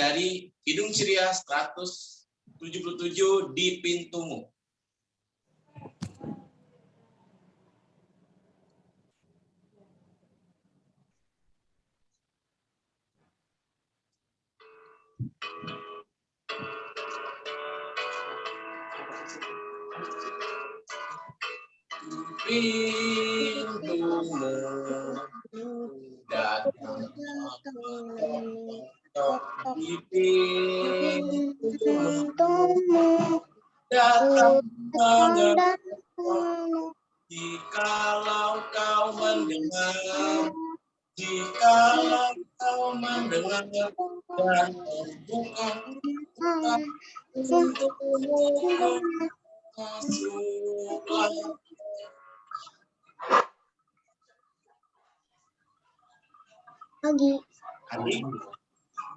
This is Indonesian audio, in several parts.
dari Kidung Ceria 177 di pintumu. Pintumu datang di pintumu datang jikalau kau mendengar, jikalau kau mendengar dan membuka pintumu, masuklah. Adik,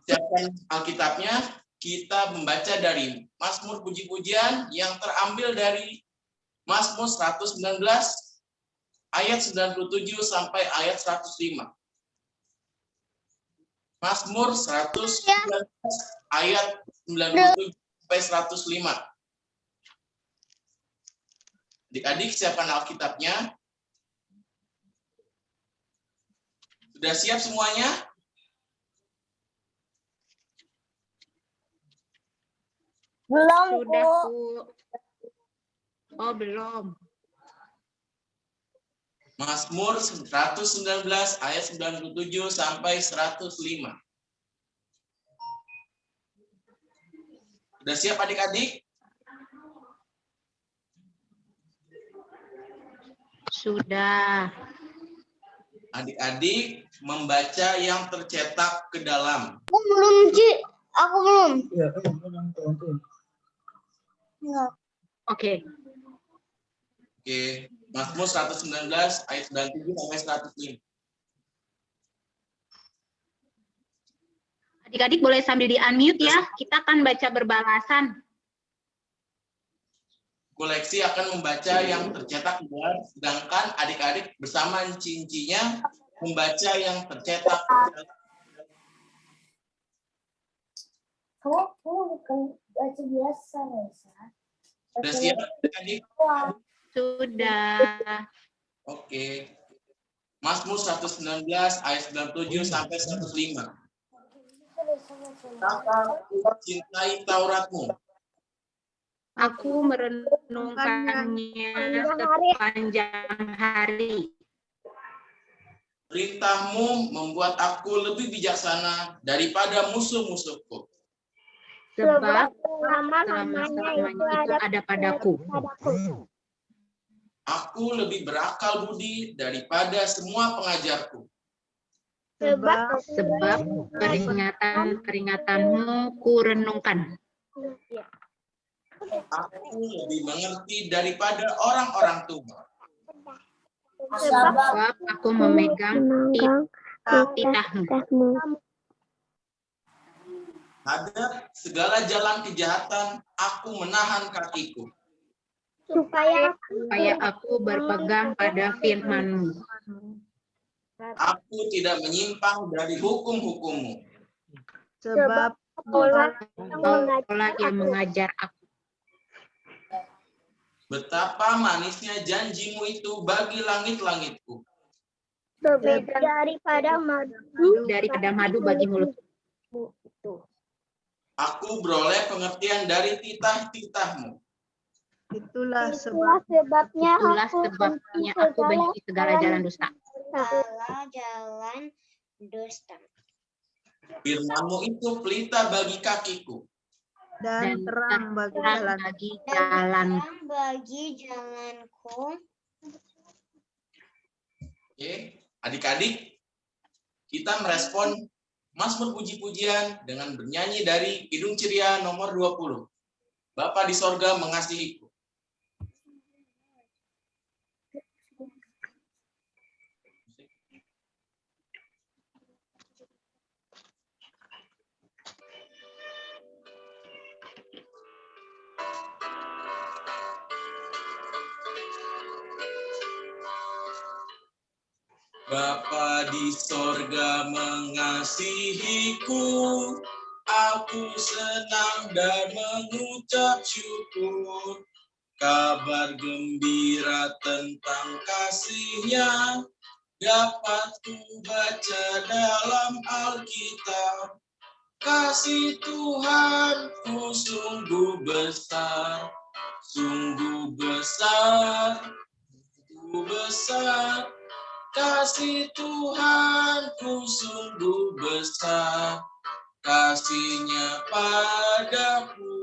siapkan Alkitabnya. Kita membaca dari Mazmur Puji-Pujian yang terambil dari Mazmur 119 ayat 97 sampai ayat 105. Mazmur 119 ayat 97 sampai 105. Adik-adik siapkan Alkitabnya. Sudah siap semuanya? Belum, Sudah, Bu. Bu. Oh, belum. Mazmur 119 ayat 97 sampai 105. Sudah siap adik-adik? Sudah. Adik-adik membaca yang tercetak ke dalam. Aku belum, Ci. Aku belum. Oke. Oke, Mazmur 119 ayat 97 sampai 105. Adik-adik boleh sambil di-unmute ya. Kita akan baca berbalasan. Koleksi akan membaca yang tercetak di dalam, sedangkan adik-adik bersama cincinya membaca yang tercetak. Kamu bukan baca biasa, Reza. Sudah siap adik-adik? Sudah. Oke. Mazmur 119 ayat 97 sampai 105. Cintai Tauratmu. Aku merenungkannya sepanjang hari. Perintahmu membuat aku lebih bijaksana daripada musuh-musuhku. Sebab selama-lamanya itu ada padaku. Aku lebih berakal budi daripada semua pengajarku. Sebab peringatan-peringatanmu ku renungkan. Aku lebih mengerti daripada orang-orang tua. Sebab aku memegang titahmu. Hadap segala jalan kejahatan, aku menahan kakiku. Supaya aku berpegang pada firman-Mu. Aku tidak menyimpang dari hukum-hukum-Mu. sebab Kaulah yang mengajar aku. Betapa manisnya janjimu itu bagi langit-langitku. berbeda daripada madu bagi mulut. Aku beroleh pengertian dari titah-titahmu. Itulah sebabnya aku benci segala jalan dusta. Firman-Mu itu pelita bagi kakiku. dan terang bagi jalanku. Oke, adik-adik, kita merespon Mazmur Puji-Pujian dengan bernyanyi dari Kidung Ceria nomor 20. Bapa di sorga mengasihiku. Bapa di sorga mengasihiku, aku senang dan mengucap syukur. Kabar gembira tentang kasih-Nya dapat ku baca dalam Alkitab. Kasih Tuhanku sungguh besar, sungguh besar, sungguh besar. Kasih Tuhanku sungguh besar, kasih-Nya padaku.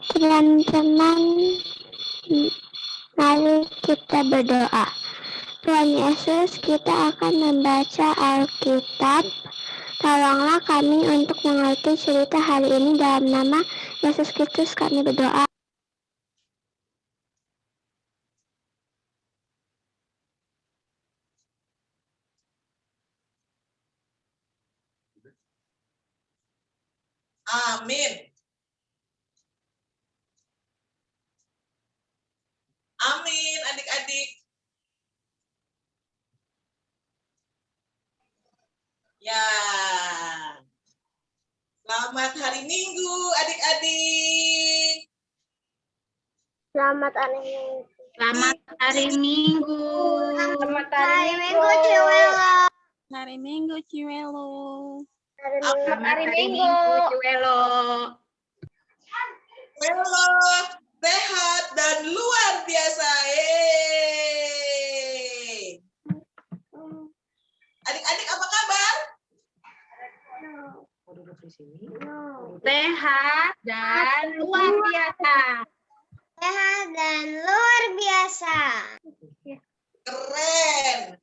Teman-teman, mari kita berdoa. Tuhan Yesus, kita akan membaca Alkitab. Tolonglah kami untuk mengerti cerita hari ini dalam nama Yesus Kristus kami berdoa. Amin. Amin, adik-adik. Ya. Selamat hari Minggu, adik-adik. Selamat hari Minggu. Selamat hari Minggu. Selamat hari Minggu, Ciwelo. Hari Minggu, Ciwelo. Selamat hari Minggu, Ciwelo. Halo, sehat dan luar biasa. Yeay. Adik-adik apa kabar? Sehat dan luar biasa. Sehat dan luar biasa. Keren.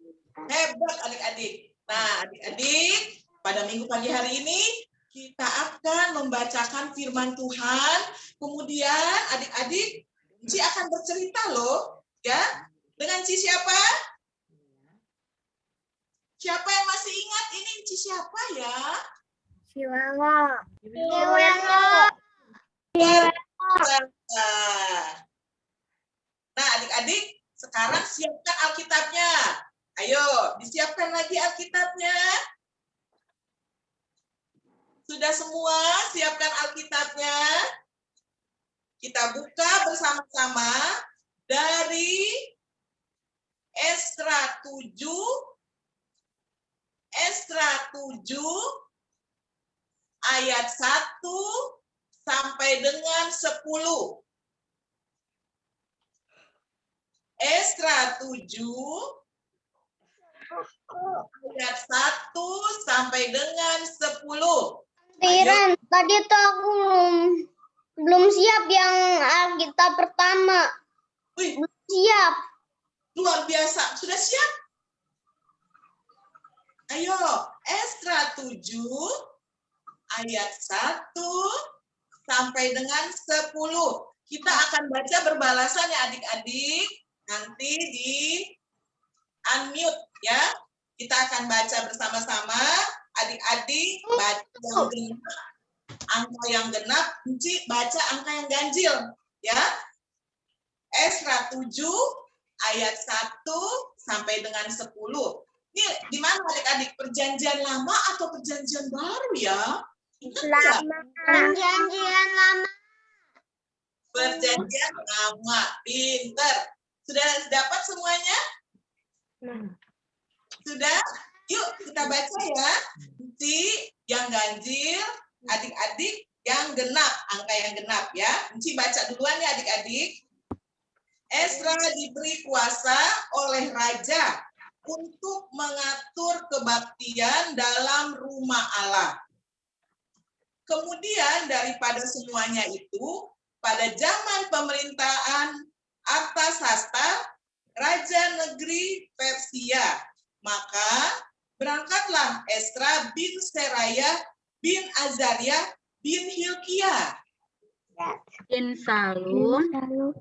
Hebat adik-adik. Nah, adik-adik, pada minggu pagi hari ini kita akan membacakan firman Tuhan. Kemudian adik-adik, Ci akan bercerita loh, ya. Dengan Ci siapa? Siapa yang masih ingat ini Ci siapa ya? Ciwelo. Nah, adik-adik, sekarang siapkan Alkitabnya. Ayo, disiapkan lagi Alkitabnya. Sudah semua siapkan Alkitabnya? Kita buka bersama-sama dari Esdra 7 ayat 1 sampai dengan 10. Esdra 7 ayat 1 sampai dengan 10. Tiran, tadi tuh aku belum siap yang Alkitab pertama. Wih, Belum siap. luar biasa. Sudah siap? Ayo, Esdra 7 ayat 1 sampai dengan 10. Kita akan baca berbalasan ya adik-adik. Nanti di unmute ya. Kita akan baca bersama-sama. Adik-adik baca yang genap, angka yang genap, Enci baca angka yang ganjil ya. Esdra 7 ayat 1 sampai dengan 10. Ini di mana adik-adik? Perjanjian lama atau perjanjian baru ya? Ingat nggak? Perjanjian lama. Perjanjian lama. Pinter. Sudah dapat semuanya? Sudah? Yuk kita baca ya. Enci yang ganjil, adik-adik yang genap, angka yang genap ya. Enci baca duluan ya adik-adik. Esdra diberi kuasa oleh raja untuk mengatur kebaktian dalam rumah Allah. Kemudian daripada semuanya itu, pada zaman pemerintahan Artasasta, Raja Negeri Persia, maka berangkatlah Esdra bin Seraya bin Azaria bin Hilkiah, Bin Salum,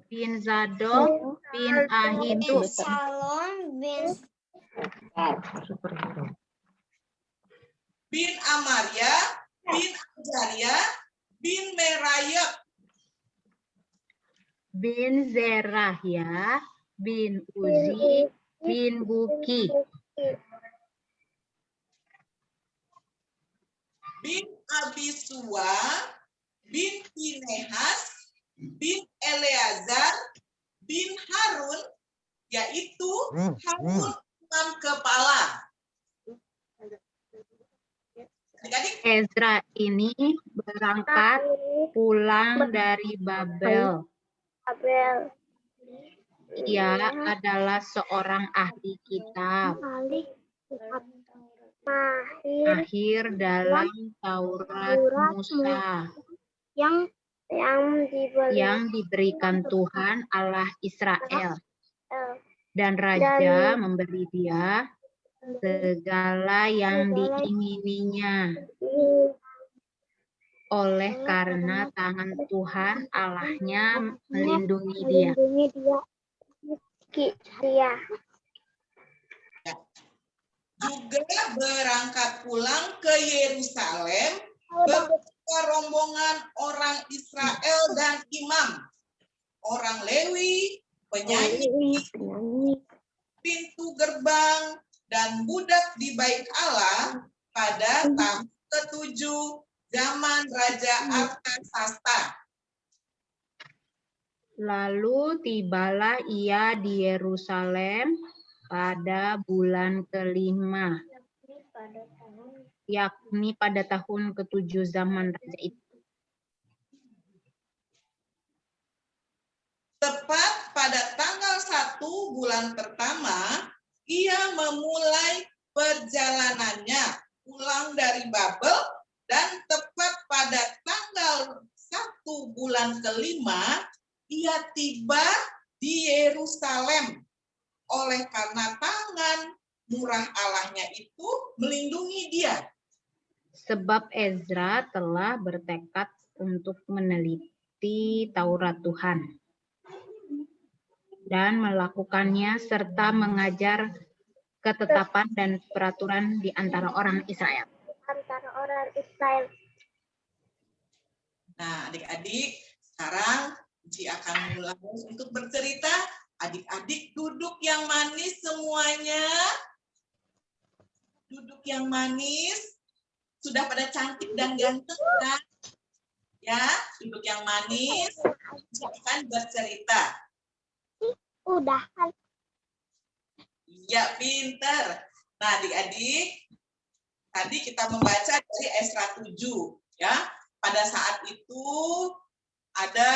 bin Zadok, bin Ahitub, Salom bin bin Amaria, bin Azaria, bin Merayot, bin Zerah ya, bin Uzi, bin Buki. Bin Abisua, bin Pinehas, bin Eleazar, bin Harun, yaitu Harun imam kepala. Adik-adik, Ezra ini berangkat pulang dari Babel. Ia adalah seorang ahli kitab. Mahir dalam Taurat Musa yang diberikan Tuhan Allah Israel. Dan Raja memberi dia segala yang diingininya. Oleh karena tangan Tuhan Allahnya melindungi dia. juga berangkat pulang ke Yerusalem beberapa rombongan orang Israel dan imam, orang Lewi, penyanyi, pintu gerbang, dan budak di bait Allah pada tahun ke-7 zaman Raja Artasasta. Lalu tibalah ia di Yerusalem pada bulan ke-5, yakni pada tahun ke-7 zaman raja itu. Tepat pada tanggal 1 bulan pertama, ia memulai perjalanannya pulang dari Babel, dan tepat pada tanggal 1 bulan ke-5, ia tiba di Yerusalem. Oleh karena tangan murah Allahnya itu melindungi dia. Sebab Ezra telah bertekad untuk meneliti Taurat Tuhan dan melakukannya serta mengajar ketetapan dan peraturan di antara orang Israel. Nah, adik-adik, sekarang Ci akan mulai untuk bercerita. Adik-adik duduk yang manis semuanya. Duduk yang manis. Sudah pada cantik dan ganteng kan? Ya, duduk yang manis. Ci akan bercerita. Udah. Iya, pinter. Nah, adik-adik, tadi kita membaca dari Ezra 7, ya. Pada saat itu ada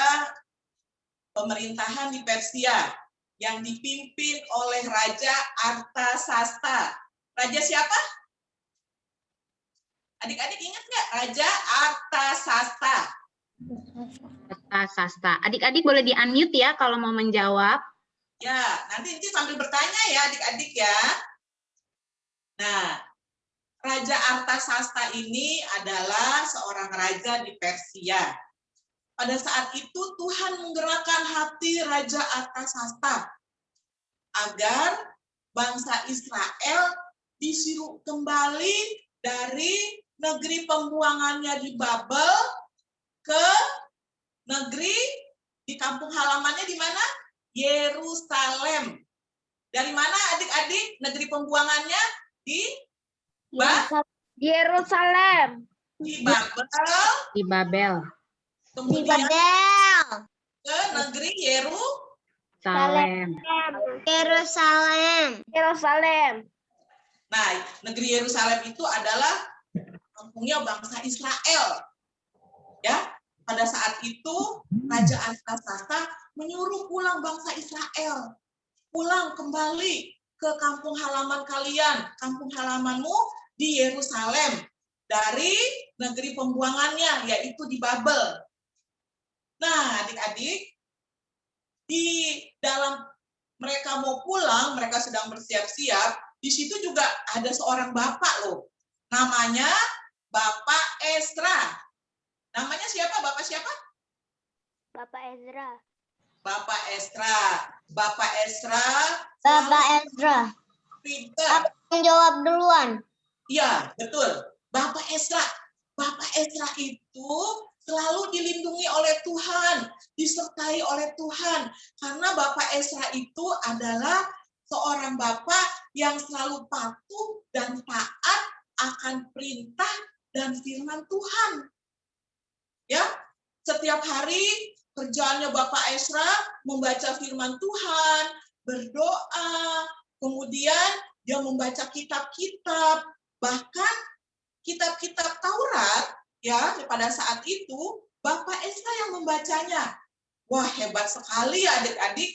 pemerintahan di Persia yang dipimpin oleh Raja Artasasta. Raja siapa? Adik-adik ingat nggak? Raja Artasasta. Artasasta. Adik-adik boleh di-unmute ya kalau mau menjawab. Ya, nanti sambil bertanya ya adik-adik ya. Nah, Raja Artasasta ini adalah seorang raja di Persia. Pada saat itu Tuhan menggerakkan hati Raja Artasasta agar bangsa Israel disuruh kembali dari negeri pembuangannya di Babel ke negeri di kampung halamannya di mana? Yerusalem. Dari mana adik-adik negeri pembuangannya? Di Yerusalem. Di Babel. Di Babel. Kemudian ke negeri Salem. Yerusalem. Nah, negeri Yerusalem itu adalah kampungnya bangsa Israel. Ya, pada saat itu Raja Artasasta menyuruh pulang bangsa Israel. Pulang kembali ke kampung halaman kalian, kampung halamanmu di Yerusalem dari negeri pembuangannya, yaitu di Babel. Nah, adik-adik, di dalam mereka mau pulang, mereka sedang bersiap-siap, di situ juga ada seorang bapak loh. Namanya Bapak Ezra. Namanya siapa? Bapak siapa? Bapak Ezra. Bapak Ezra. Bapak Ezra. Bapak Ezra. Pinter. Aku menjawab duluan. Iya, betul. Bapak Ezra. Bapak Ezra itu selalu dilindungi oleh Tuhan, disertai oleh Tuhan. Karena Bapak Esra itu adalah seorang bapak yang selalu patuh dan taat akan perintah dan firman Tuhan. Ya, setiap hari kerjaannya Bapak Esra membaca firman Tuhan, berdoa, kemudian dia membaca kitab-kitab, bahkan kitab-kitab Taurat, ya, pada saat itu Bapak Esra yang membacanya. Wah, hebat sekali ya adik-adik.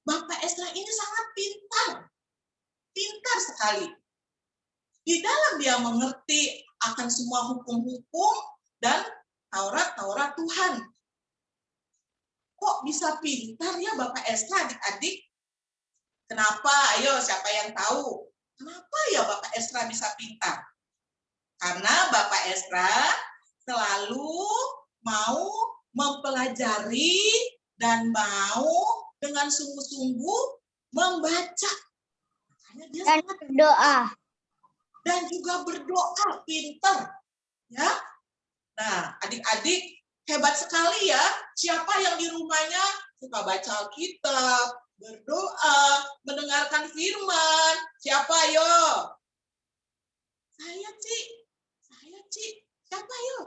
Bapak Esra ini sangat pintar sekali. Di dalam dia mengerti akan semua hukum-hukum dan Taurat Tuhan. Kok bisa pintar ya Bapak Esra adik-adik? Kenapa? Ayo, siapa yang tahu? Kenapa ya Bapak Esra bisa pintar? Karena Bapak Esra selalu mau mempelajari dan mau dengan sungguh-sungguh membaca. Makanya dia Dan sangat berdoa. dan juga berdoa, pintar. Ya. Nah, adik-adik hebat sekali ya. Siapa yang di rumahnya suka baca Alkitab, berdoa, mendengarkan firman? Siapa yo? Saya, Ci. Siapa yo?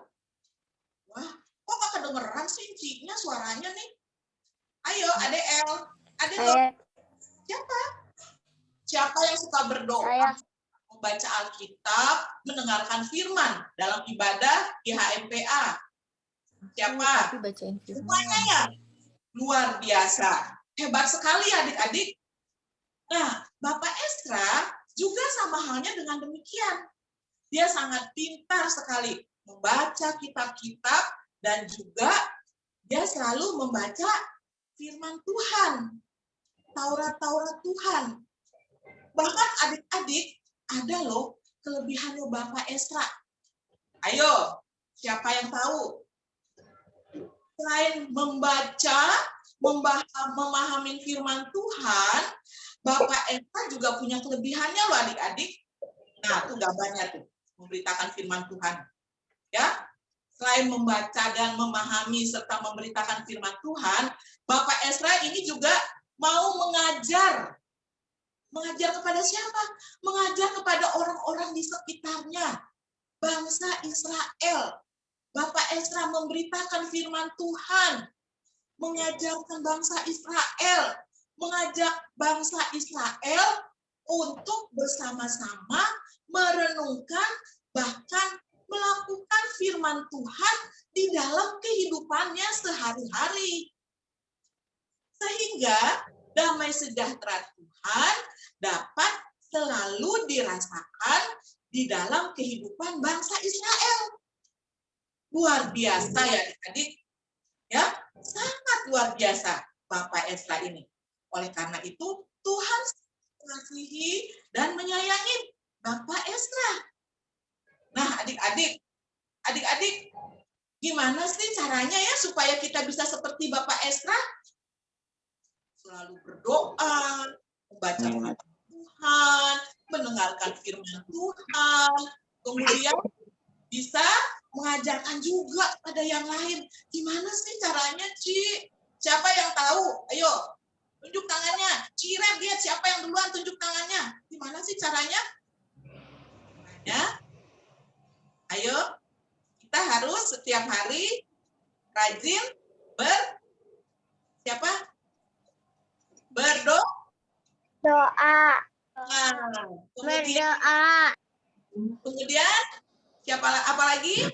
Wah, kok gak kedengeran sih Ci-nya suaranya nih? Ayo, Adek El. Adek lo. Siapa? Siapa yang suka berdoa? Saya. Membaca Alkitab, mendengarkan firman dalam ibadah di HMPA. Siapa? Semuanya ya? Luar biasa. Hebat sekali adik-adik. Nah, Bapak Esra juga sama halnya dengan demikian. Dia sangat pintar sekali membaca kitab-kitab dan juga dia selalu membaca firman Tuhan, Taurat Tuhan. Bahkan adik-adik ada loh kelebihannya Bapak Esra. Ayo, siapa yang tahu? Selain membaca, memahami firman Tuhan, Bapak Esra juga punya kelebihannya loh adik-adik. Nah, itu gambarnya tuh, memberitakan firman Tuhan. Ya, selain membaca dan memahami serta memberitakan firman Tuhan, Bapak Esra ini juga mau mengajar. Mengajar kepada siapa? Mengajar kepada orang-orang di sekitarnya. Bangsa Israel. Bapak Esra memberitakan firman Tuhan. Mengajarkan bangsa Israel. Mengajak bangsa Israel untuk bersama-sama merenungkan bahkan melakukan firman Tuhan di dalam kehidupannya sehari-hari. Sehingga damai sejahtera Tuhan dapat selalu dirasakan di dalam kehidupan bangsa Israel. Luar biasa ya adik-adik. Ya, sangat luar biasa Bapak Esra ini. Oleh karena itu, Tuhan mengasihi dan menyayangi Bapak Esra. Nah, adik-adik, gimana sih caranya ya supaya kita bisa seperti Bapak Esra? Selalu berdoa, membaca firman Tuhan, mendengarkan firman Tuhan, kemudian bisa mengajarkan juga pada yang lain. Gimana sih caranya, Ci? Siapa yang tahu? Ayo, tunjuk tangannya. Ciret, lihat siapa yang duluan tunjuk tangannya. Gimana sih caranya? Caranya, ayo, kita harus setiap hari rajin Doa. Kemudian apa lagi?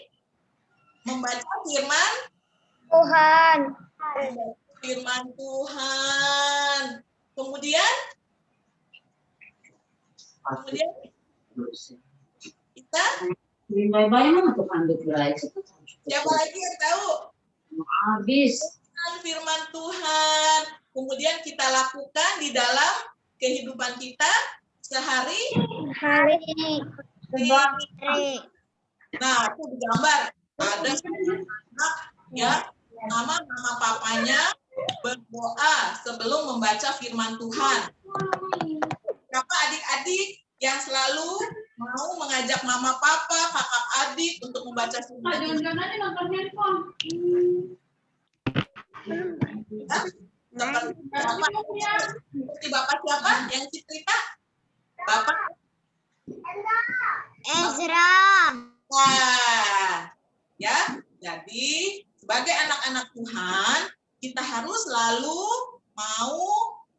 Membaca firman Tuhan. Kemudian kita siapa lagi yang tahu? Habis. Firman Tuhan. Kemudian kita lakukan di dalam kehidupan kita sehari-hari. Nah, itu digambar. Ada anak ya, mama papanya berdoa sebelum membaca firman Tuhan. Siapa adik-adik yang selalu mau mengajak mama, papa, kakak, adik untuk membaca firman Tuhan. Jangan-jangan nonton handphone. Seperti Bapak siapa yang cerita? Bapak Ezra. Nah, ya. Jadi sebagai anak-anak Tuhan, kita harus selalu mau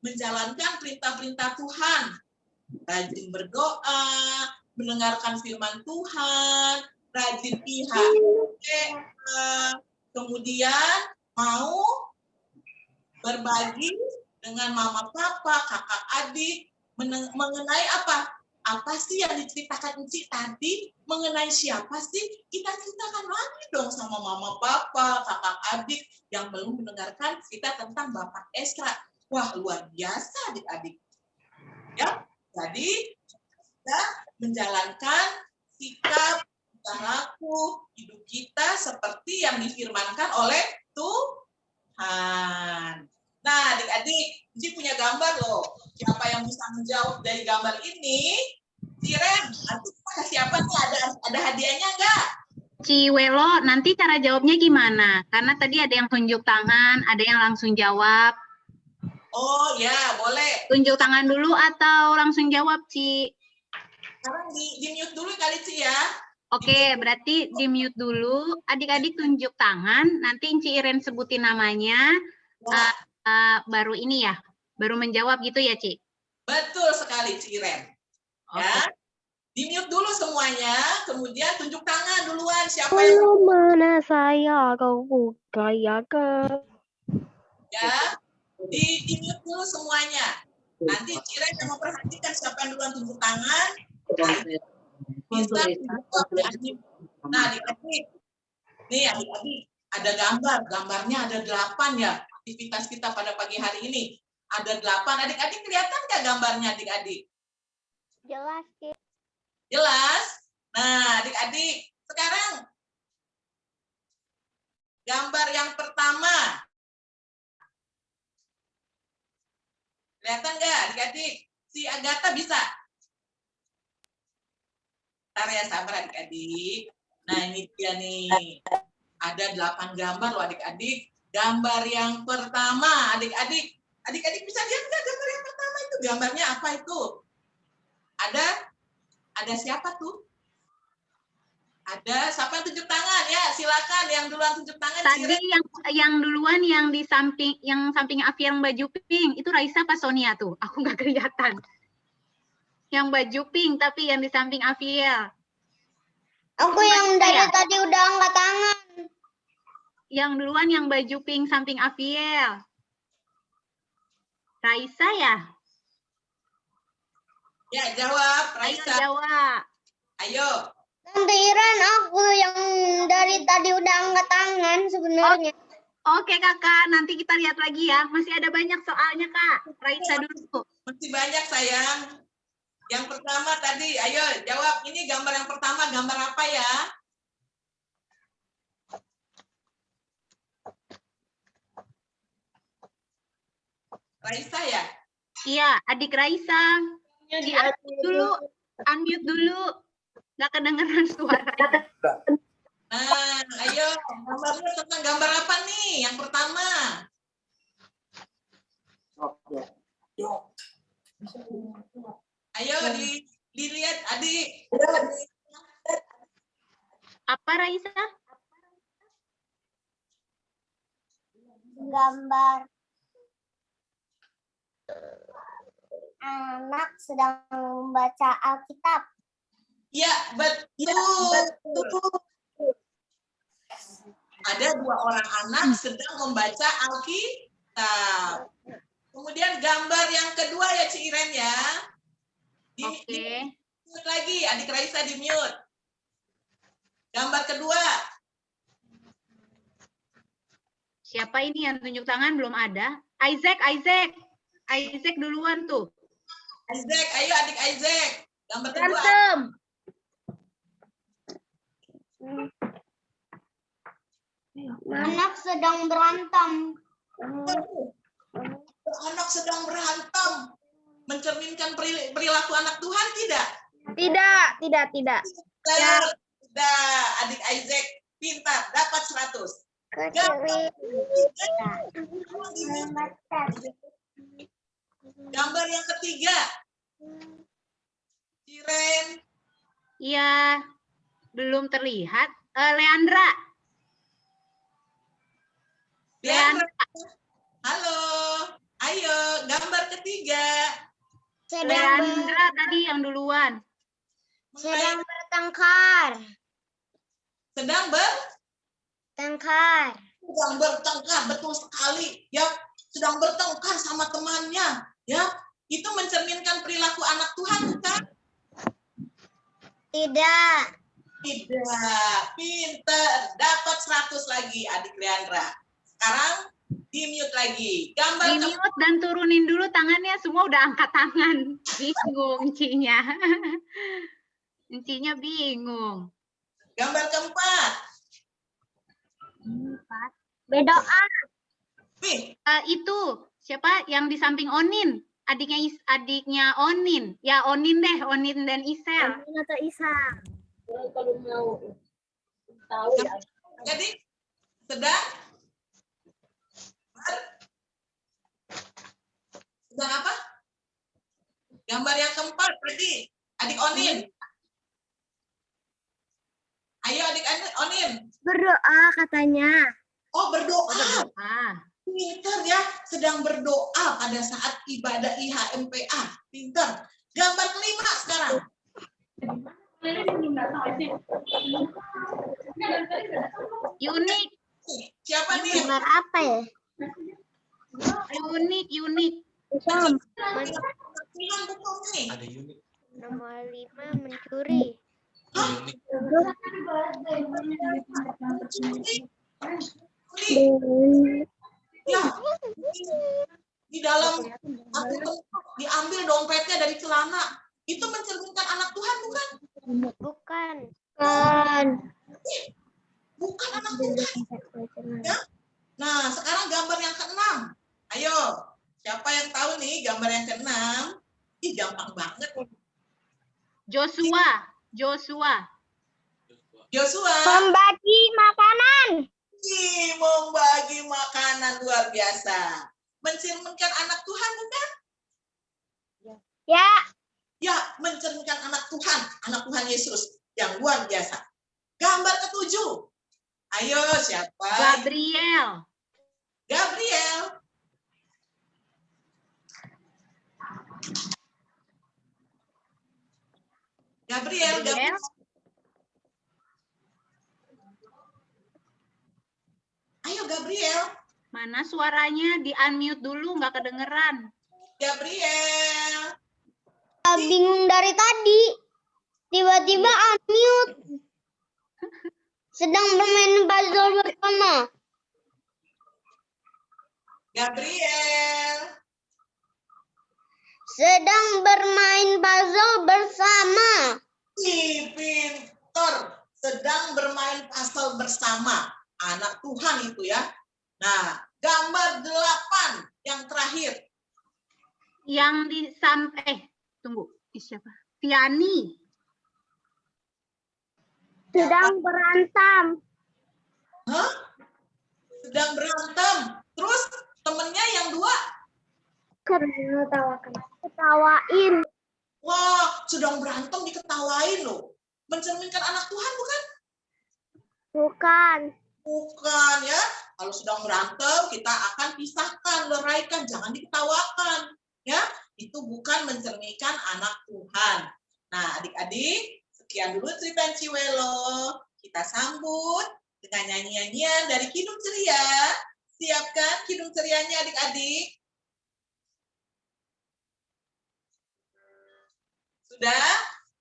menjalankan perintah-perintah Tuhan. Rajin berdoa, mendengarkan firman Tuhan, rajin kemudian mau berbagi dengan mama, papa, kakak, adik mengenai apa? Apa sih yang diceritakan Uci tadi? Mengenai siapa sih? Kita ceritakan lagi dong sama mama, papa, kakak, adik yang belum mendengarkan cerita tentang Bapak Esra. Wah, luar biasa adik-adik. Ya, jadi kita menjalankan sikap, laku, hidup kita seperti yang difirmankan oleh Tuhan. Nah, adik-adik, Uci punya gambar loh. Siapa yang bisa menjawab dari gambar ini? Ciren, nanti kita kasih apa nih? Ada hadiahnya enggak? Ciwelo, nanti cara jawabnya gimana? Karena tadi ada yang tunjuk tangan, ada yang langsung jawab. Oh ya, boleh. Tunjuk tangan dulu atau langsung jawab, Ci? Sekarang di mute dulu kali Ci ya. Oke, berarti di-mute dulu. Adik-adik tunjuk tangan, nanti Ci Iren sebutin namanya, baru ini ya, baru menjawab gitu ya, Ci? Betul sekali, Ciren. Ya, di mute dulu semuanya, kemudian tunjuk tangan duluan siapa yang mana saya kau buka ya ke. ya. Di mute dulu semuanya. Nanti Ciren yang memperhatikan siapa yang duluan tunjuk tangan. Bisa nah, adik-adik. Nih, adik-adik, ada gambarnya ada 8 ya. Aktivitas kita pada pagi hari ini ada 8. Adik-adik kelihatan nggak gambarnya, adik-adik? Jelas, Ki. Jelas? Nah, adik-adik, sekarang gambar yang pertama. Kelihatan nggak, adik-adik? Si Agatha bisa? Ntar ya, sabar adik-adik. Nah, ini dia nih. Ada 8 gambar loh adik-adik. Gambar yang pertama, adik-adik. Adik-adik bisa lihat nggak gambar yang pertama itu? Gambarnya apa itu? Ada siapa tuh? Ada siapa yang tunjuk tangan ya? Silakan yang duluan tunjuk tangan. Tadi yang duluan yang di samping Afia yang baju pink itu Raisa apa Sonia tuh? Aku nggak kelihatan. Yang baju pink tapi yang di samping Afia. Aku yang dari tadi udah angkat tangan. Yang duluan yang baju pink samping Afiel. Raisa ya? Ya, jawab Raisa. Ayo jawab. Ayo. Tante Iren, aku yang dari tadi udah angkat tangan sebenarnya. Oke kakak, nanti kita lihat lagi ya. Masih ada banyak soalnya kak. Raisa dulu. Masih banyak sayang. Yang pertama tadi, ayo jawab. Ini gambar yang pertama, gambar apa ya? Raisa ya? Iya, adik Raisa. Unmute dulu. Nggak kedengeran suara. Nah, ayo. Gambarnya tentang gambar apa nih? Yang pertama. Ayo dilihat adik. Apa Raisa? Gambar anak sedang membaca Alkitab. Ya, betul. Ada 2 orang anak sedang membaca Alkitab. Kemudian gambar yang kedua ya Ci Iren ya. Oke. Mute lagi, adik Raisa di mute. Gambar kedua. Siapa ini yang tunjuk tangan? Belum ada. Isaac duluan tuh. Isaac, ayo adik Isaac. Gambar kedua. Berantem. Anak sedang berantem. Anak sedang berantem. Mencerminkan perilaku anak Tuhan tidak? Tidak. Pintar. Sudah, adik Isaac pintar, dapat 100. Gambar yang ketiga. Ciren. Iya, belum terlihat. Leandra. Leandra. Halo. Ayo, gambar ketiga. Leandra tadi yang duluan. Sedang bertengkar. Sedang bertengkar, betul sekali. Ya, sedang bertengkar sama temannya. Ya, itu mencerminkan perilaku anak Tuhan, bukan? Tidak. Tidak. Pinter. Dapat 100 lagi, adik Leandra. Sekarang di-mute lagi. Gambar Di-mute dan turunin dulu tangannya. Semua udah angkat tangan. Bingung Encinya. Encinya bingung. gambar keempat. Berdoa. Wih, Itu siapa yang di samping Onin? Adiknya Onin. Ya Onin deh, Onin dan Isel. Atau Isa. Kalau mau tahu ya. jadi sedang apa? Gambar yang keempat tadi, adik Onin. Ayo adik Onin. Berdoa katanya. Oh, berdoa. Berdoa. Pinter ya, sedang berdoa pada saat ibadah IHMPA. Pinter. Gambar kelima sekarang. Unik, Siapa nih? Gambar apa ya? unik. Tuhan bukan nih. Ada unik. Nomor 5 mencuri. Unik. Ya, di dalam diambil dompetnya dari celana. Itu mencerminkan anak Tuhan, bukan? Bukan. Bukan anak Tuhan. Ya? Nah, sekarang gambar yang keenam. Ayo, siapa yang tahu nih gambar yang keenam? Ih, gampang banget. Joshua. Joshua. Membagi makanan. Ih, membagi makanan luar biasa. Mencerminkan anak Tuhan, bukan? Ya. Ya, mencerminkan anak Tuhan Yesus yang luar biasa. Gambar ketujuh. Ayo, siapa? Gabriel. Gabriel. Ayo, Gabriel. Mana suaranya? Di-unmute dulu, nggak kedengeran. Gabriel. Bingung dari tadi. Tiba-tiba unmute. Sedang bermain puzzle bersama. Gabriel. Sedang bermain puzzle bersama. Ih, pinter. Sedang bermain puzzle bersama. Anak Tuhan itu ya. Nah, gambar 8 yang terakhir. Yang di tunggu. Siapa? Tiani. Sedang berantem. Hah? Sedang berantem. Terus temennya yang 2. Ketawain. Wah, sedang berantem diketawain loh. Mencerminkan anak Tuhan, bukan? Bukan. Bukan ya. Kalau sedang berantem, kita akan pisahkan, leraikan. Jangan diketawakan. Ya, itu bukan mencerminkan anak Tuhan. Nah, adik-adik, sekian dulu cerita Ciwelo. Kita sambut dengan nyanyi-nyanyian dari Kidung Ceria. Siapkan Kidung Cerianya adik-adik. Sudah?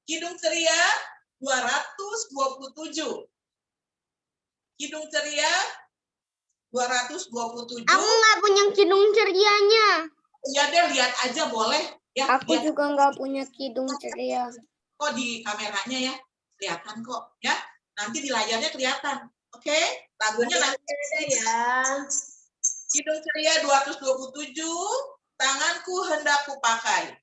Kidung Ceria 227. Kidung Ceria 227. Aku nggak punya kidung cerianya. Ya deh, lihat aja boleh. Ya, Aku lihat. juga nggak punya kidung ceria. Kok di kameranya ya kelihatan kok ya, nanti di layarnya kelihatan. Oke, lagunya nanti ya. Kidung Ceria 227, tanganku hendak kupakai.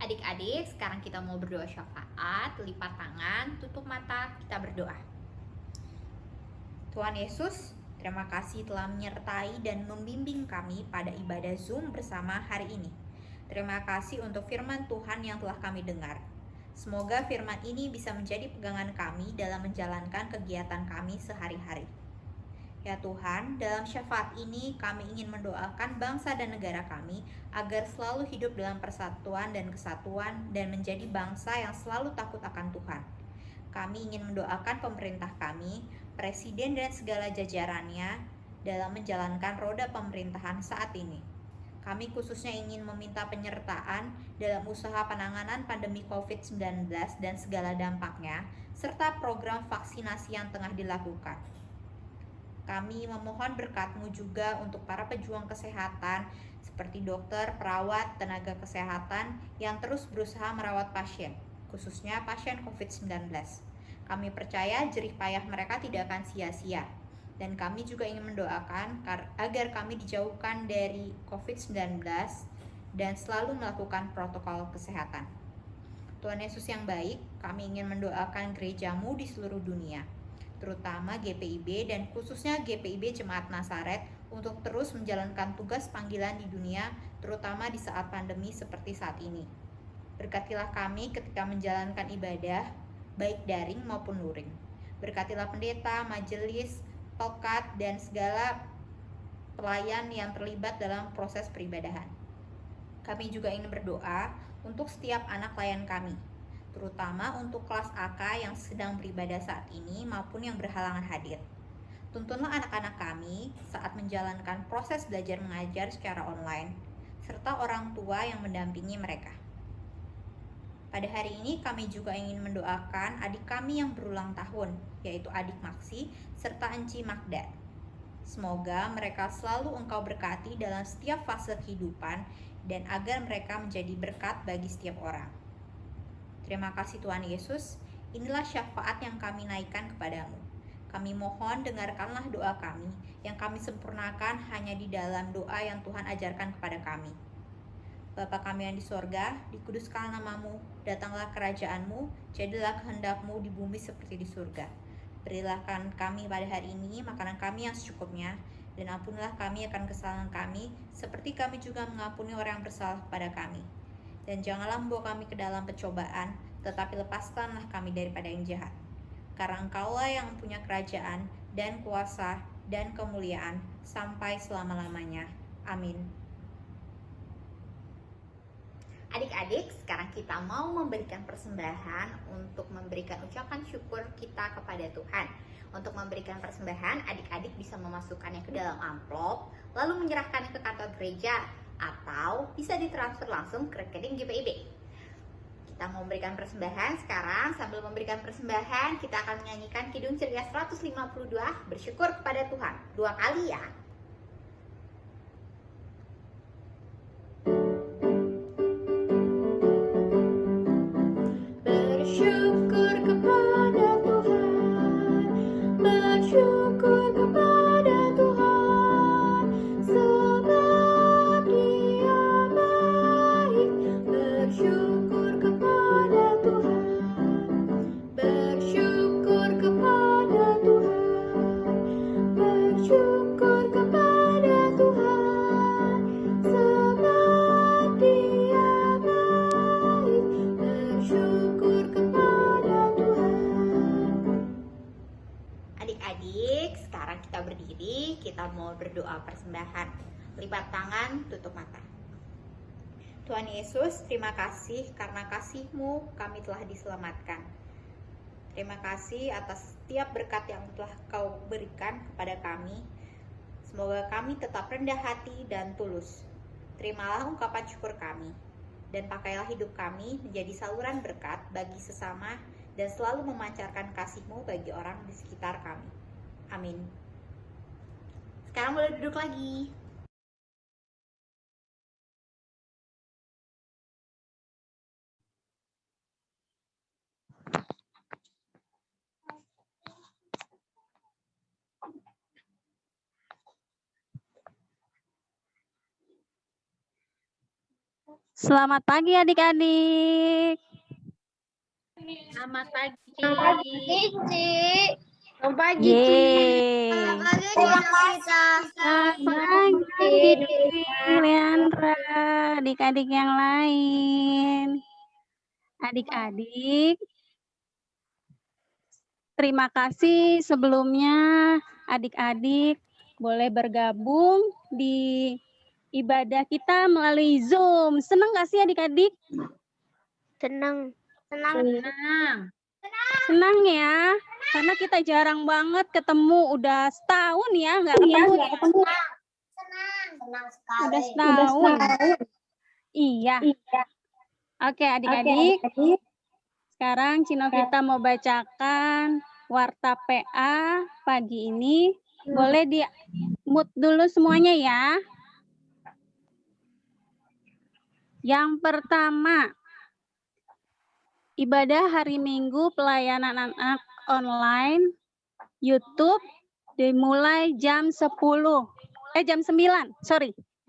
Adik-adik, sekarang kita mau berdoa syafaat, lipat tangan, tutup mata, kita berdoa. Tuhan Yesus, terima kasih telah menyertai dan membimbing kami pada ibadah Zoom bersama hari ini. Terima kasih untuk firman Tuhan yang telah kami dengar. Semoga firman ini bisa menjadi pegangan kami dalam menjalankan kegiatan kami sehari-hari. Ya Tuhan, dalam syafaat ini kami ingin mendoakan bangsa dan negara kami agar selalu hidup dalam persatuan dan kesatuan dan menjadi bangsa yang selalu takut akan Tuhan. Kami ingin mendoakan pemerintah kami, presiden dan segala jajarannya dalam menjalankan roda pemerintahan saat ini. Kami khususnya ingin meminta penyertaan dalam usaha penanganan pandemi COVID-19 dan segala dampaknya, serta program vaksinasi yang tengah dilakukan. Kami memohon berkat-Mu juga untuk para pejuang kesehatan seperti dokter, perawat, tenaga kesehatan yang terus berusaha merawat pasien, khususnya pasien COVID-19. Kami percaya jerih payah mereka tidak akan sia-sia. Dan kami juga ingin mendoakan agar kami dijauhkan dari COVID-19 dan selalu melakukan protokol kesehatan. Tuhan Yesus yang baik, kami ingin mendoakan gereja-Mu di seluruh dunia, terutama GPIB dan khususnya GPIB Jemaat Nazaret untuk terus menjalankan tugas panggilan di dunia, terutama di saat pandemi seperti saat ini. Berkatilah kami ketika menjalankan ibadah, baik daring maupun luring. Berkatilah pendeta, majelis, tokat, dan segala pelayan yang terlibat dalam proses peribadahan. Kami juga ingin berdoa untuk setiap anak layan kami, terutama untuk kelas AK yang sedang beribadah saat ini maupun yang berhalangan hadir. Tuntunlah anak-anak kami saat menjalankan proses belajar mengajar secara online, serta orang tua yang mendampingi mereka. Pada hari ini kami juga ingin mendoakan adik kami yang berulang tahun, yaitu adik Maksi serta Enci Magda. Semoga mereka selalu Engkau berkati dalam setiap fase kehidupan dan agar mereka menjadi berkat bagi setiap orang. Terima kasih Tuhan Yesus, inilah syafaat yang kami naikkan kepadamu. Kami mohon dengarkanlah doa kami yang kami sempurnakan hanya di dalam doa yang Tuhan ajarkan kepada kami. Bapa kami yang di sorga, dikuduskanlah namamu, datanglah kerajaanmu, jadilah kehendakmu di bumi seperti di surga. Berilah kami pada hari ini makanan kami yang secukupnya, dan ampunilah kami akan kesalahan kami, seperti kami juga mengampuni orang yang bersalah kepada kami. Dan janganlah membawa kami ke dalam pencobaan, tetapi lepaskanlah kami daripada yang jahat. Karena Engkaulah yang punya kerajaan, dan kuasa, dan kemuliaan, sampai selama-lamanya. Amin. Adik-adik, sekarang kita mau memberikan persembahan untuk memberikan ucapan syukur kita kepada Tuhan. Untuk memberikan persembahan, adik-adik bisa memasukkannya ke dalam amplop, lalu menyerahkannya ke kantor gereja, atau bisa ditransfer langsung ke rekening GPIB. Kita mau memberikan persembahan sekarang. Sambil memberikan persembahan, kita akan menyanyikan Kidung Ceria 152, bersyukur kepada Tuhan. 2 kali ya. Bersyukur kepada Tuhan, bersyukur kepada Tuhan, sebab Dia baik. Bersyukur kepada Tuhan, bersyukur kepada Tuhan, bersyukur kepada Tuhan, sebab Dia baik. Bersyukur kepada Tuhan. Adik-adik, sekarang kita berdiri, kita mau berdoa persembahan. Lipat tangan, tutup mata. Tuhan Yesus, terima kasih karena kasih-Mu kami telah diselamatkan. Terima kasih atas setiap berkat yang telah Kau berikan kepada kami. Semoga kami tetap rendah hati dan tulus. Terimalah ungkapan syukur kami, dan pakailah hidup kami menjadi saluran berkat bagi sesama dan selalu memancarkan kasih-Mu bagi orang di sekitar kami. Amin. Sekarang boleh duduk lagi. Selamat pagi adik-adik. Selamat pagi, Cici. Selamat pagi, Yeay. Selamat pagi, kita. Selamat pagi, Leandra, adik-adik yang lain. Adik-adik, terima kasih sebelumnya adik-adik boleh bergabung di ibadah kita melalui Zoom. Senang nggak sih adik-adik? Senang. Senang. Senang ya, karena kita jarang banget ketemu, udah setahun ya nggak ketemu ya. Senang sekali. Udah setahun. Iya. Oke adik-adik, sekarang Cinovita mau bacakan warta PA pagi ini. Boleh di mute dulu semuanya ya. Yang pertama, ibadah hari Minggu pelayanan anak online YouTube dimulai jam 9,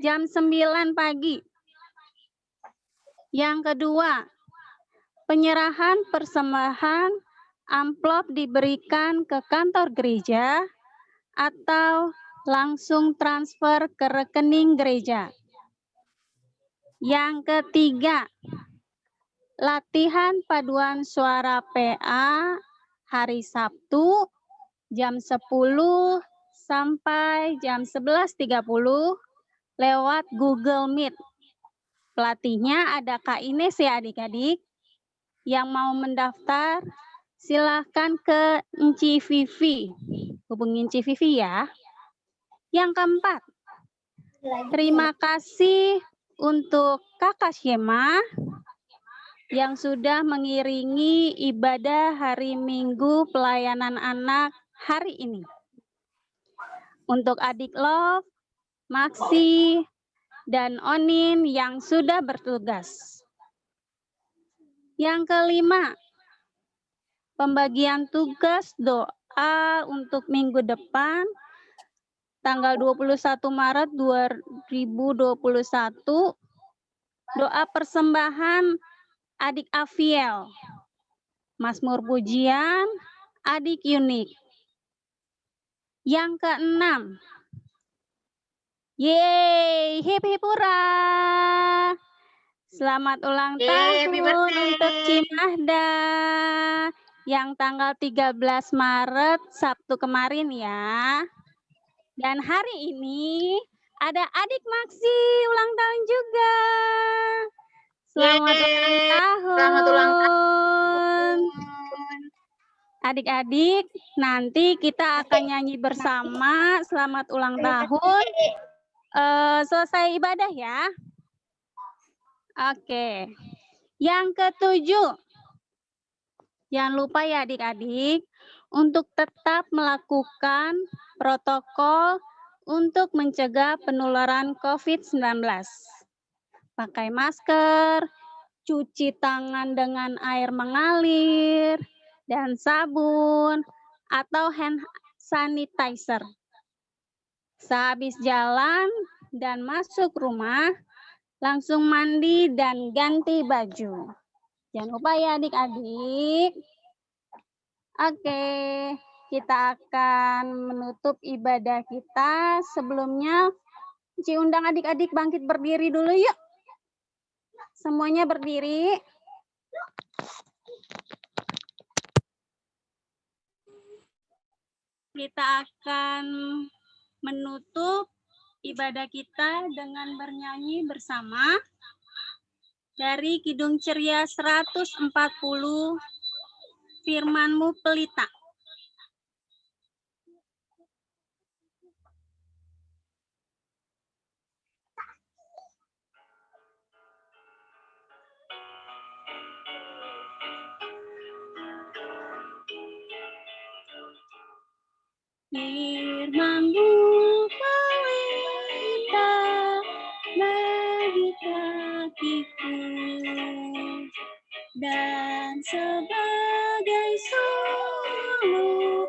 jam 9 pagi. Yang kedua, penyerahan persembahan amplop diberikan ke kantor gereja atau langsung transfer ke rekening gereja. Yang ketiga, latihan paduan suara PA hari Sabtu jam 10 sampai jam 11.30 lewat Google Meet. Pelatihnya ada Kak Ines ya adik-adik. Yang mau mendaftar silahkan ke Enci Vivi. Hubungin Enci Vivi ya. Yang keempat, terima kasih untuk Kakak Syema yang sudah mengiringi ibadah hari Minggu pelayanan anak hari ini. Untuk adik Love, Maxi, dan Onin yang sudah bertugas. Yang kelima, pembagian tugas doa untuk minggu depan tanggal 21 Maret 2021. Doa persembahan adik Afiel, Mazmur pujian adik Unik. Yang keenam, yeay, hip hip hurra. Selamat ulang tahun untuk Cimahda yang tanggal 13 Maret Sabtu kemarin ya. Dan hari ini ada adik Maxi ulang tahun juga. Selamat ulang tahun. Selamat ulang tahun. Adik-adik, nanti kita akan nyanyi bersama selamat ulang tahun. Selesai ibadah ya. Oke. Yang ketujuh, jangan lupa ya adik-adik untuk tetap melakukan protokol untuk mencegah penularan COVID-19. Pakai masker, cuci tangan dengan air mengalir, dan sabun atau hand sanitizer. Sehabis jalan dan masuk rumah, langsung mandi dan ganti baju. Jangan lupa ya adik-adik. Oke, kita akan menutup ibadah kita. Sebelumnya, Ci undang adik-adik bangkit berdiri dulu yuk. Semuanya berdiri. Kita akan menutup ibadah kita dengan bernyanyi bersama dari Kidung Ceria 140, Firman-Mu Pelita. Firman-Mu pelita bagi kakiku dan sebagai suluh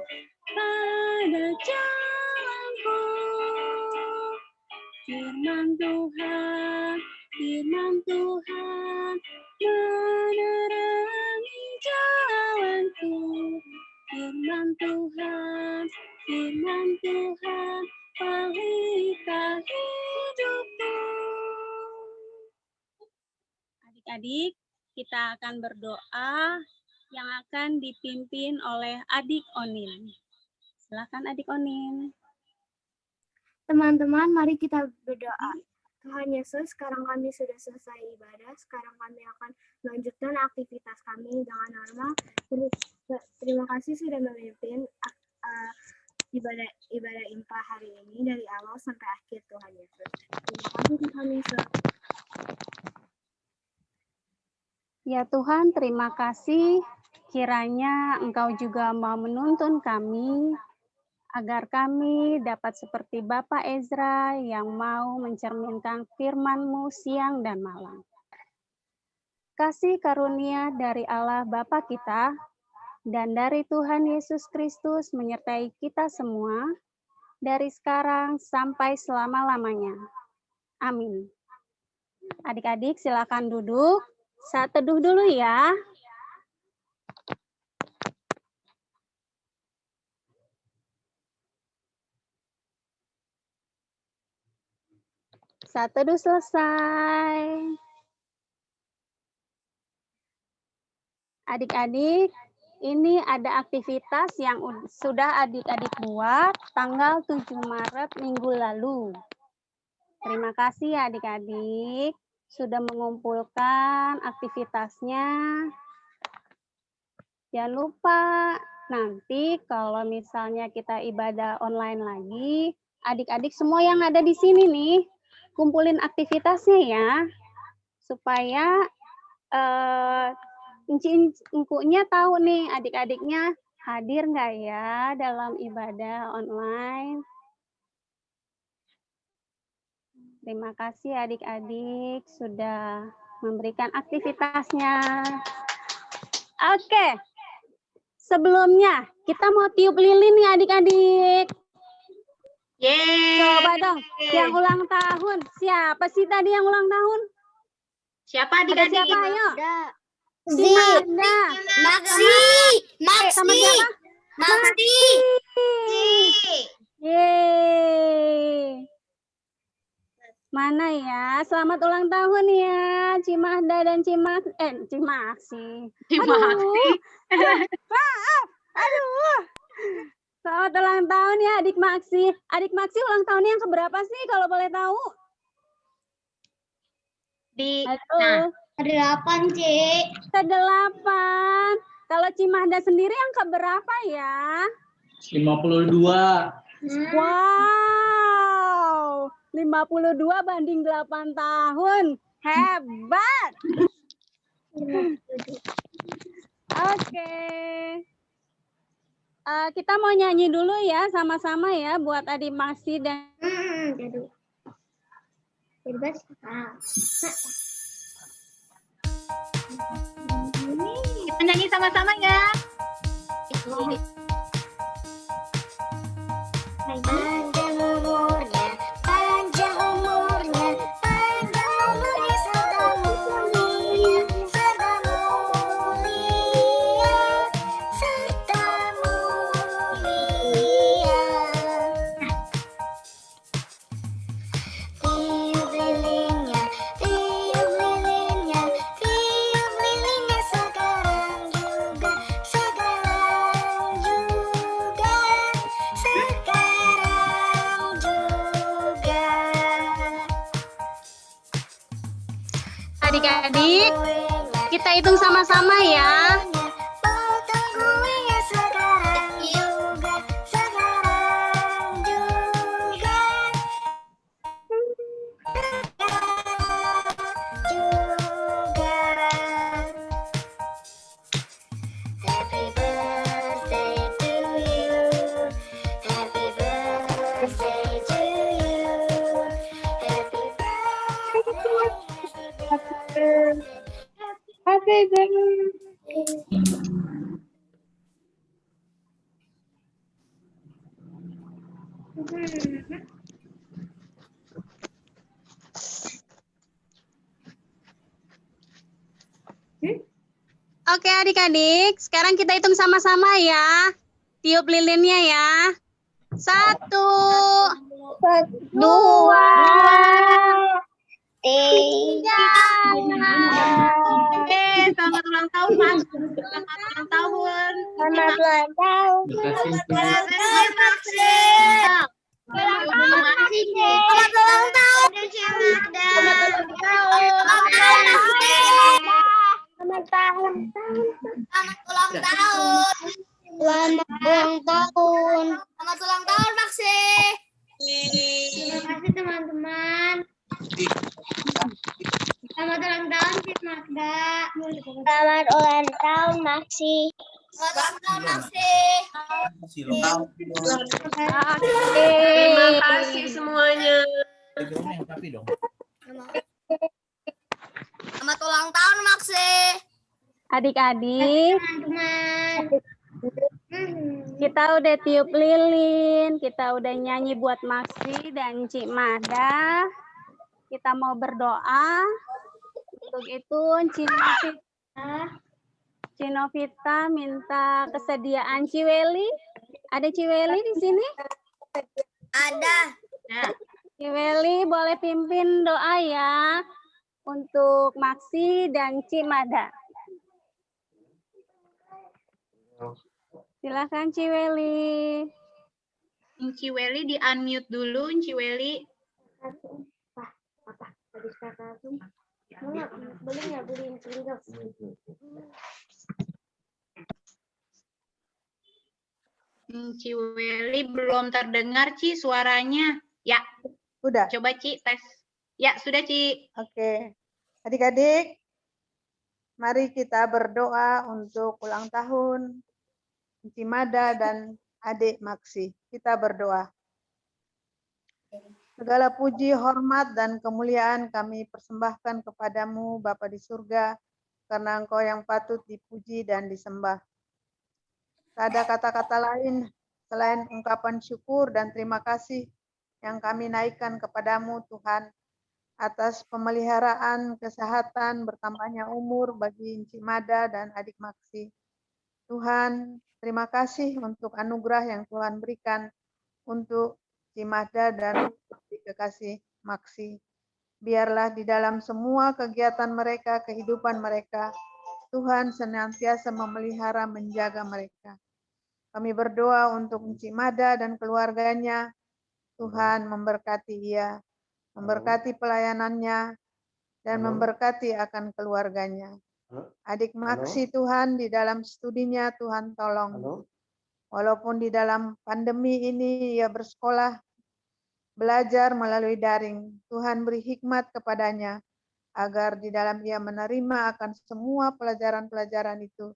pada jalanku. Firman Tuhan Tuhan, firman Tuhan, pelita hidupku. Adik-adik, kita akan berdoa yang akan dipimpin oleh Adik Onin. Silakan Adik Onin. Teman-teman, mari kita berdoa. Tuhan Yesus, sekarang kami sudah selesai ibadah. Sekarang kami akan melanjutkan aktivitas kami dengan normal. Terima kasih sudah memimpin ibadah IMPA hari ini dari awal sampai akhir, Tuhan Yesus. Terima kasih Tuhan Yesus. Ya Tuhan, terima kasih. Kiranya Engkau juga mau menuntun kami agar kami dapat seperti Bapak Ezra yang mau mencerminkan firman-Mu siang dan malam. Kasih karunia dari Allah Bapa kita dan dari Tuhan Yesus Kristus menyertai kita semua dari sekarang sampai selama-lamanya. Amin. Adik-adik silakan duduk. Saat teduh dulu ya. Saat teduh selesai. Adik-adik, ini ada aktivitas yang sudah adik-adik buat tanggal 7 Maret minggu lalu. Terima kasih adik-adik sudah mengumpulkan aktivitasnya. Jangan lupa nanti kalau misalnya kita ibadah online lagi, adik-adik semua yang ada di sini nih, kumpulin aktivitasnya ya, supaya engkunya tahu nih adik-adiknya hadir nggak ya dalam ibadah online. Terima kasih adik-adik sudah memberikan aktivitasnya. Oke, sebelumnya kita mau tiup lilin nih adik-adik. Yeay. Coba dong, yang ulang tahun. Siapa sih tadi yang ulang tahun? Siapa Ada adik-adik? siapa? Ayo. Zina. Maxi. Sama siapa? Maxi. Yeay. Mana ya? Selamat ulang tahun ya, Cimahda dan Cimaksi. Cimaksi. Maaf. Aduh. Selamat ulang tahun ya adik Maxi. Adik Maxi ulang tahunnya yang keberapa sih kalau boleh tahu? Nah, Ke-8, Cik. Ke-8. Kalau Cimahda sendiri yang keberapa ya? 52. Wow. 52 banding 8 tahun. Hebat. Oke. Kita mau nyanyi dulu ya sama-sama ya buat adik Maxi dan kita nyanyi sama-sama ya. Panjang umurnya, panjang umurnya, panjang umurnya serta mulia, serta mulia, serta mulia. Tiup lilinnya, tiup lilinnya, tiup lilinnya sekarang juga, sekarang juga, sekarang juga. adik-adik. Kita hitung sama-sama ya. Potong kuenya sekarang juga, sekarang juga, juga. Happy birthday to you, happy birthday to you, happy birthday. Happy birthday. Oke adik-adik, sekarang kita hitung sama-sama ya. Tiup lilinnya ya. 1, 2, 3, Selamat ulang tahun, Mas. Selamat ulang tahun. Selamat ulang tahun. Selamat Selamat ulang tahun. Selamat tahun. Selamat ulang tahun. Selamat ulang tahun. Selamat ulang tahun, Maksi. Terima kasih teman-teman. Selamat ulang tahun, Cik Magda. Selamat ulang tahun, Maksi. Selamat ulang tahun, Maksi. Terima kasih semuanya. Selamat ulang tahun, Maksi. Adik-adik, Teman-teman. kita udah tiup lilin, kita udah nyanyi buat Maksi dan Cik Mada. Kita mau berdoa. Untuk itu, Cinovita minta kesediaan Ciweli. Ada Ciweli di sini? Ada. Ciweli boleh pimpin doa ya untuk Maksi dan Cik Mada. Silakan Ciweli. Ciweli di unmute dulu, Ciweli. Ciweli belum terdengar, Ci, suaranya. Ya, Udah. coba Ci tes. Ya, sudah Ci. Oke. Adik-adik, mari kita berdoa untuk ulang tahun Cik Mada dan adik Maksi. Kita berdoa. Segala puji, hormat, dan kemuliaan kami persembahkan kepadamu, Bapa di surga, karena Engkau yang patut dipuji dan disembah. Tak ada kata-kata lain selain ungkapan syukur dan terima kasih yang kami naikkan kepadamu, Tuhan, atas pemeliharaan, kesehatan, bertambahnya umur bagi Cik Mada dan adik Maksi. Tuhan, terima kasih untuk anugerah yang Tuhan berikan untuk Cik Mada dan kekasih Maksi. Biarlah di dalam semua kegiatan mereka, kehidupan mereka, Tuhan senantiasa memelihara, menjaga mereka. Kami berdoa untuk Cik Mada dan keluarganya. Tuhan memberkati ia, memberkati pelayanannya, dan memberkati akan keluarganya. Adik Maksi Tuhan di dalam studinya Tuhan tolong. Walaupun di dalam pandemi ini ia bersekolah, belajar melalui daring, Tuhan beri hikmat kepadanya agar di dalam ia menerima akan semua pelajaran-pelajaran itu,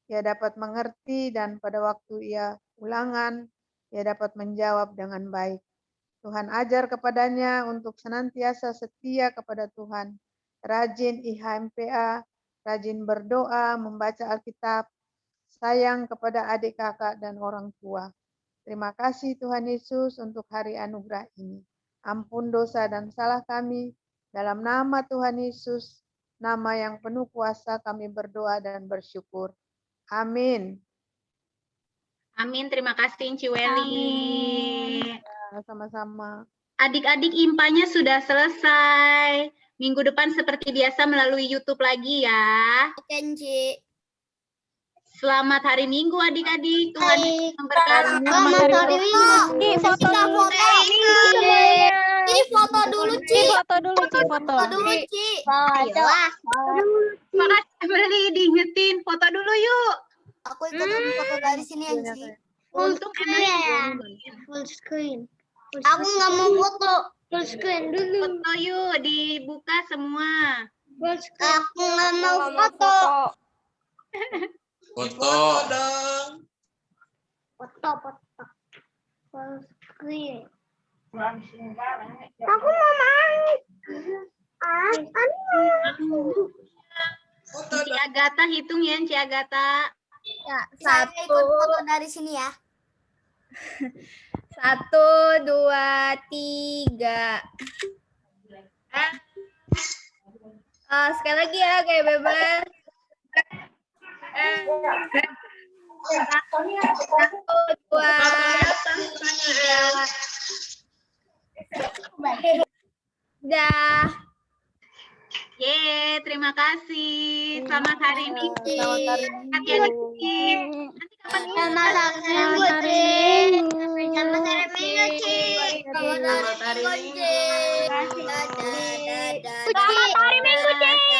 ia dapat mengerti dan pada waktu ia ulangan, ia dapat menjawab dengan baik. Tuhan ajar kepadanya untuk senantiasa setia kepada Tuhan, rajin IHMPA, rajin berdoa, membaca Alkitab, sayang kepada adik kakak dan orang tua. Terima kasih Tuhan Yesus untuk hari anugerah ini. Ampun dosa dan salah kami. Dalam nama Tuhan Yesus, nama yang penuh kuasa kami berdoa dan bersyukur. Amin. Amin, terima kasih Ciweli. Ya, sama-sama. Adik-adik impanya sudah selesai. Minggu depan seperti biasa melalui YouTube lagi ya. Oke, Cik. Selamat hari Minggu adik-adik. Tuhan Yesus memberkati. Selamat hari Minggu. Foto dulu. Ci, foto dulu, Ci. Foto dulu, Ci. Foto. Foto dulu, Ci. Makasih Beli diingetin. Foto dulu yuk. Aku ikutan foto dari sini ya, Ci. Untuk screen. Full screen. Aku nggak mau foto. Full screen dulu. Foto yuk, dibuka semua. Aku nggak mau foto. Foto. dong. Foto. Full screen. Aku mau main. Foto Ci Agatha hitung ya, Ci Agatha. Ya, saya ikut foto dari sini ya. 1, 2, 3. Sekali lagi ya, kayak bebas. Dah. Yeay, terima kasih. Selamat hari Minggu. Selamat hari Hati ya, Minggu. Cing. Nanti kapan Selamat hari Minggu, Cing. Selamat hari Minggu, Cing. Selamat hari Minggu. Selamat hari Minggu, Cing.